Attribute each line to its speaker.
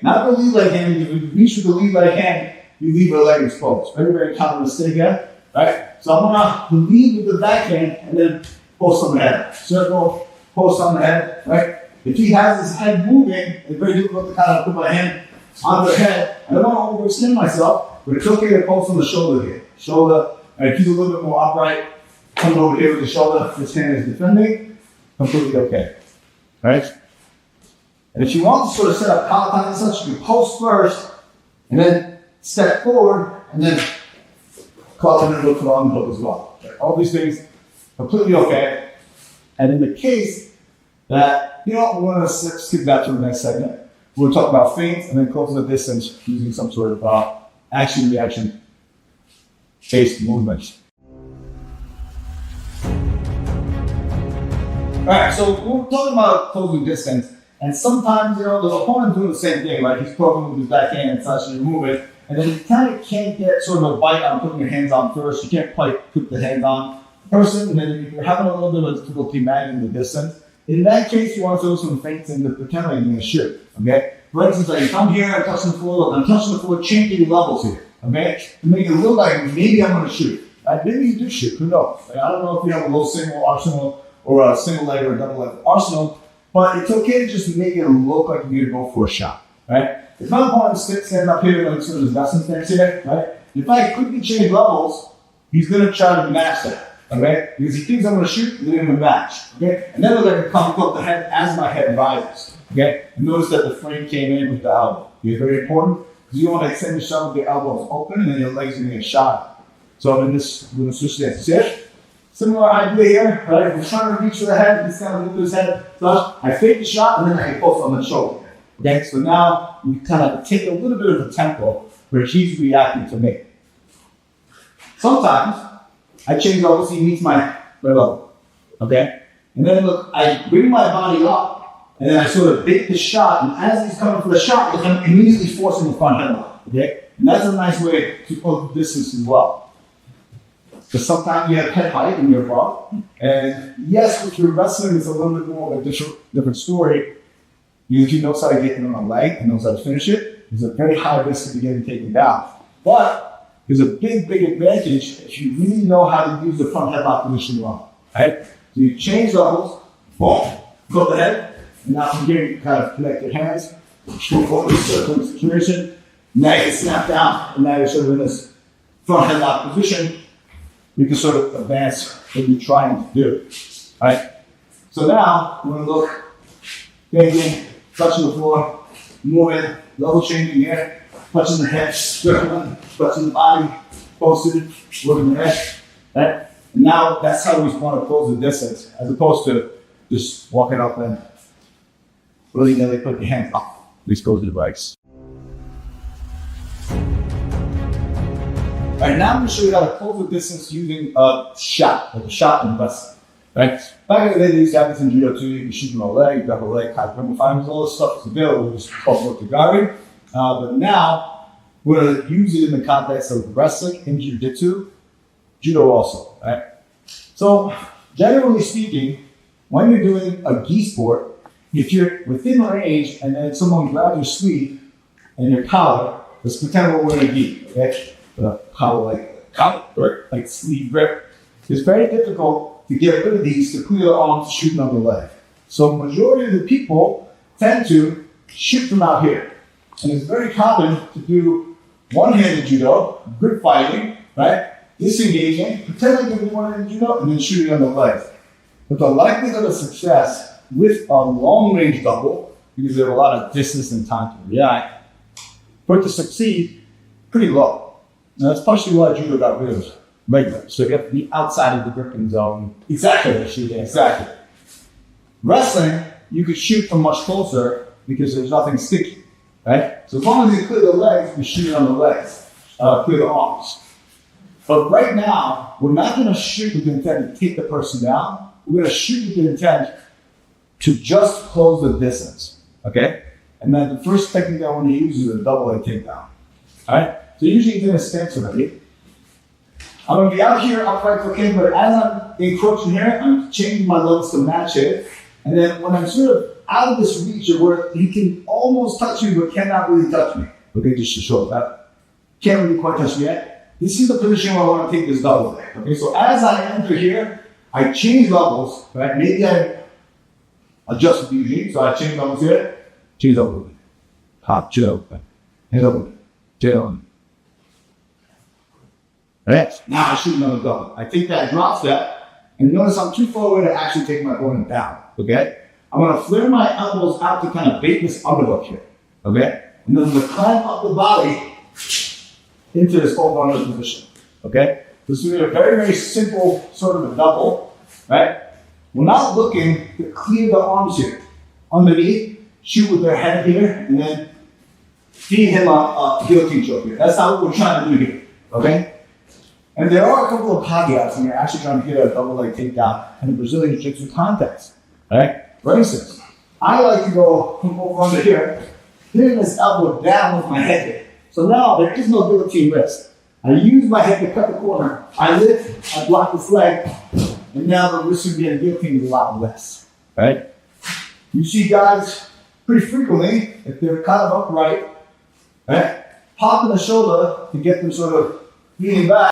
Speaker 1: Not the lead leg hand. If you reach with the lead leg hand, you leave your leg exposed. Very, very common mistake here, right? So I'm gonna lead with the backhand and then post on the head. Circle, post on the head, right? If he has his head moving, it's very difficult to kind of put my hand on the head. I don't want to overextend myself, but it's okay to post on the shoulder here. Shoulder, and keep a little bit more upright. Come over here with the shoulder. This hand is defending. Completely okay, right? And if you want to sort of set up Peloton and such, you can post first, and then step forward, and then call it and look along the hook as well. Okay? All these things, completely okay. And in the case that, you know, we want to skip that to the next segment, we'll talk about feints and then closing the distance using some sort of action-reaction based movement. All right, so we're talking about closing distance, and sometimes, you know, the opponent's doing the same thing, right? He's poking with his backhand and such, and you move it, and then you kind of can't get sort of a bite on putting your hands on first. You can't quite put the hands on person, and then if you're having a little bit of difficulty managing the distance, in that case, you want to throw some feints in to pretend like you're going to shoot, okay? For instance, like if I'm here, I'm touching the floor, I'm touching the floor, changing levels here, okay? To make it look like maybe I'm going to shoot. Maybe you do shoot, who knows? Like, I don't know if you have a low single arsenal or a single leg or a double leg arsenal, but it's okay to just make it look like you're going to go for a shot, right? If my opponent stands up here like sort of his Dustin stance here, right? If I quickly change levels, he's going to try to match that, okay? Because he thinks I'm going to shoot, then I'm going to match, okay? And then we're going to come up the head as my head rises, okay? And notice that the frame came in with the elbow. It's very important because you want to extend yourself with your elbows open and then your legs are going to get shot. So I'm in this, we're going to switch this. See? Similar idea here, right? We're trying to reach for the head, he's kind of move his head. So I fake the shot and then I can post on the shoulder. Okay, so now you kind of take a little bit of the tempo where he's reacting to me. Sometimes I change levels, he meets my level. Okay? And then look, I bring my body up and then I sort of bait the shot, and as he's coming for the shot, I'm immediately forcing the front headlock. Okay? And that's a nice way to close the distance as well. Because sometimes you have head height in your ball. And yes, if you're wrestling, it's a little bit more of a different story. If he knows how to get in on a leg and knows how to finish it, there's a very high risk of getting taken down. But there's a big, big advantage if you really know how to use the front headlock position well. Right? So you change levels, boom, go the head, and now from here you kind of connect your hands, shoot over the circle situation. Now you can snap down, and now you're sort of in this front headlock position. You can sort of advance what you're trying to do. All right? So now we're going to look, banging, touching the floor, moving, level changing here, touching the head, circling, touching the body, posted, working the head. Right? And now that's how we want to close the distance, as opposed to just walking up and really nearly put your hands up. Please go to the bikes. All right, now I'm going to show you how to close the distance using a shot, like a shot in wrestling. Right? Back in the day, they used to have this in judo too. You can shoot from a leg, double leg, high remember fighters, all this stuff is available. Just called Rotogari. But now we're going to use it in the context of wrestling and jiu-jitsu, judo also. Right? So, generally speaking, when you're doing a gi sport, if you're within range and then someone grabs your sleeve and your collar, let's pretend we're wearing a gi. Okay? Collar like sleeve grip. It's very difficult to get rid of these to clear the arms to shoot another leg. So majority of the people tend to shoot from out here. And it's very common to do one-handed judo, grip fighting, right? Disengaging, pretending to be one-handed judo, and then shooting on the legs. But the likelihood of success with a long-range double, because they have a lot of distance and time to react, for it to succeed, pretty low. And that's partially why judo got rid of regular. So you have to be outside of the gripping zone. Exactly. Exactly. Wrestling, you could shoot from much closer because there's nothing sticky, right? So as long as you clear the legs, you shoot on the legs, clear the arms. But right now, we're not going to shoot with the intent to take the person down. We're going to shoot with the intent to just close the distance, okay? And then the first technique I want to use is a double leg takedown, all right? So usually you're going to stance already. I'm going to be out here upright, okay, but as I'm encroaching here, I'm changing my levels to match it. And then when I'm sort of out of this reach of where he can almost touch me, but cannot really touch me. Okay, just to show that. Can't really quite touch me yet. This is the position where I want to take this double leg. Okay, so as I enter here, I change levels, right? Maybe I adjust the BG, so I change levels here, change levels. Hop, chill, head over, chill. Right? Now I shoot another double. I take that drop step, and notice I'm too far away to actually take my opponent down. Okay? I'm gonna flare my elbows out to kind of bait this underhook here. Okay? And then I'm gonna climb up the body into this over under position. Okay? This is a very, very simple sort of a double, right? We're not looking to clear the arms here. Underneath, shoot with their head here, and then feed him a guillotine choke here. That's not what we're trying to do here. Okay? And there are a couple of caveats when you're actually trying to hit a double leg takedown in a Brazilian Jiu-Jitsu context. Right? For instance, I like to go from over under here, hitting this elbow down with my head here. So now there is no guillotine wrist. I use my head to cut the corner. I lift, I block this leg, and now the risk of getting guillotined is a lot less. Right? You see guys pretty frequently, if they're kind of upright, right, popping the shoulder to get them sort of leaning back.